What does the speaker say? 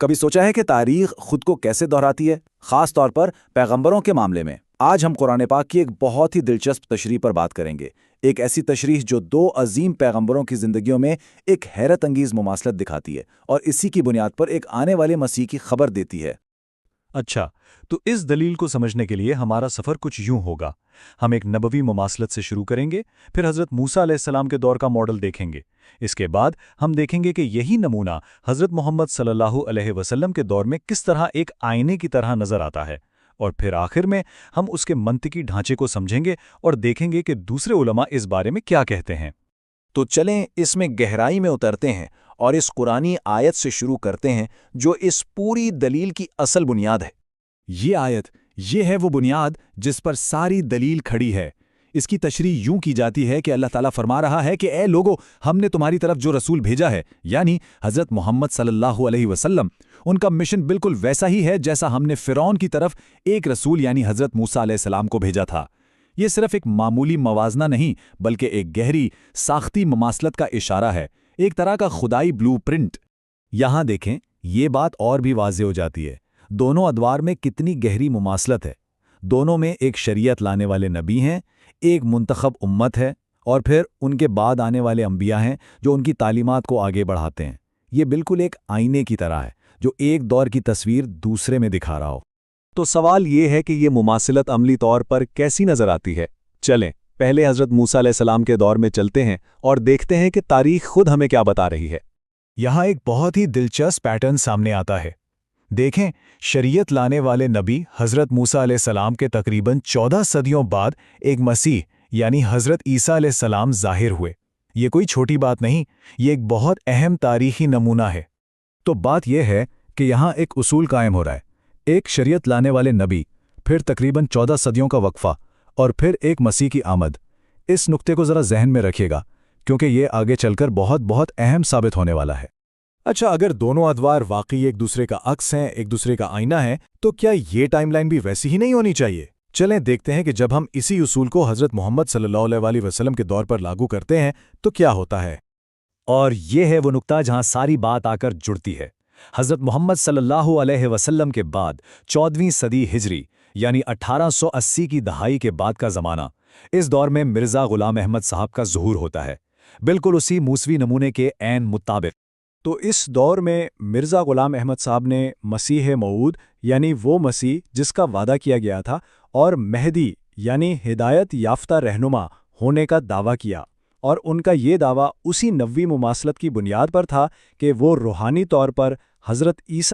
کبھی سوچا ہے کہ تاریخ خود کو کیسے دہراتی ہے، خاص طور پر پیغمبروں کے معاملے میں؟ آج ہم قرآن پاک کی ایک بہت ہی دلچسپ تشریح پر بات کریں گے، ایک ایسی تشریح جو دو عظیم پیغمبروں کی زندگیوں میں ایک حیرت انگیز مماثلت دکھاتی ہے اور اسی کی بنیاد پر ایک آنے والے مسیح کی خبر دیتی ہے۔ اچھا، تو اس دلیل کو سمجھنے کے لیے ہمارا سفر کچھ یوں ہوگا۔ ہم ایک نبوی مماثلت سے شروع کریں گے، پھر حضرت موسیٰ علیہ السلام کے دور کا ماڈل دیکھیں گے۔ اس کے بعد ہم دیکھیں گے کہ یہی نمونہ حضرت محمد صلی اللہ علیہ وسلم کے دور میں کس طرح ایک آئینے کی طرح نظر آتا ہے، اور پھر آخر میں ہم اس کے منطقی ڈھانچے کو سمجھیں گے اور دیکھیں گے کہ دوسرے علماء اس بارے میں کیا کہتے ہیں۔ تو چلیں اس میں گہرائی میں اترتے ہیں اور اس قرآنی آیت سے شروع کرتے ہیں جو اس پوری دلیل کی اصل بنیاد ہے۔ یہ آیت، یہ ہے وہ بنیاد جس پر ساری دلیل کھڑی ہے۔ اس کی تشریح یوں کی جاتی ہے کہ اللہ تعالیٰ فرما رہا ہے کہ اے لوگو، ہم نے تمہاری طرف جو رسول بھیجا ہے، یعنی حضرت محمد صلی اللہ علیہ وسلم، ان کا مشن بالکل ویسا ہی ہے جیسا ہم نے فرعون کی طرف ایک رسول یعنی حضرت موسیٰ علیہ السلام کو بھیجا تھا۔ یہ صرف ایک معمولی موازنہ نہیں، بلکہ ایک گہری ساختی مماثلت کا اشارہ ہے، ایک طرح کا خدائی بلو پرنٹ۔ یہاں دیکھیں، یہ بات اور بھی واضح ہو جاتی ہے۔ دونوں ادوار میں کتنی گہری مماثلت ہے۔ دونوں میں ایک شریعت لانے والے نبی ہیں، ایک منتخب امت ہے، اور پھر ان کے بعد آنے والے انبیاء ہیں جو ان کی تعلیمات کو آگے بڑھاتے ہیں۔ یہ بالکل ایک آئینے کی طرح ہے جو ایک دور کی تصویر دوسرے میں دکھا رہا ہو۔ تو سوال یہ ہے کہ یہ مماثلت عملی طور پر کیسی نظر آتی ہے؟ چلیں پہلے حضرت موسیٰ علیہ السلام کے دور میں چلتے ہیں اور دیکھتے ہیں کہ تاریخ خود ہمیں کیا بتا رہی ہے۔ یہاں ایک بہت ہی دلچسپ پیٹرن سامنے آتا ہے۔ دیکھیں، شریعت لانے والے نبی حضرت موسیٰ علیہ السلام کے تقریباً 14 صدیوں بعد ایک مسیح یعنی حضرت عیسیٰ علیہ السلام ظاہر ہوئے۔ یہ کوئی چھوٹی بات نہیں، یہ ایک بہت اہم تاریخی نمونہ ہے۔ تو بات یہ ہے کہ یہاں ایک اصول قائم ہو رہا ہے، ایک شریعت لانے والے نبی، پھر تقریباً 14 صدیوں کا وقفہ، اور پھر ایک مسیح کی آمد۔ اس نقطے کو ذرا ذہن میں رکھیے گا، کیونکہ یہ آگے چل کر بہت اہم ثابت ہونے والا ہے۔ اچھا، اگر دونوں ادوار واقعی ایک دوسرے کا عکس ہیں، ایک دوسرے کا آئینہ ہے، تو کیا یہ ٹائم لائن بھی ویسی ہی نہیں ہونی چاہیے؟ چلیں دیکھتے ہیں کہ جب ہم اسی اصول کو حضرت محمد صلی اللہ علیہ وسلم کے دور پر لاگو کرتے ہیں تو کیا ہوتا ہے۔ اور یہ ہے وہ نقطہ جہاں ساری بات آ کر جڑتی ہے۔ حضرت محمد صلی اللہ علیہ وسلم کے بعد 14ویں صدی ہجری یعنی 1880 کی دہائی کے بعد کا زمانہ، اس دور میں مرزا غلام احمد صاحب کا ظہور ہوتا ہے، بالکل اسی موسوی نمونے کے عین مطابق۔ تو اس دور میں مرزا غلام احمد صاحب نے مسیح موعود یعنی وہ مسیح جس کا وعدہ کیا گیا تھا اور مہدی یعنی ہدایت یافتہ رہنما ہونے کا دعویٰ کیا، اور ان کا یہ دعویٰ اسی نبوی مماثلت کی بنیاد پر تھا کہ وہ روحانی طور پر حضرت عیسیٰ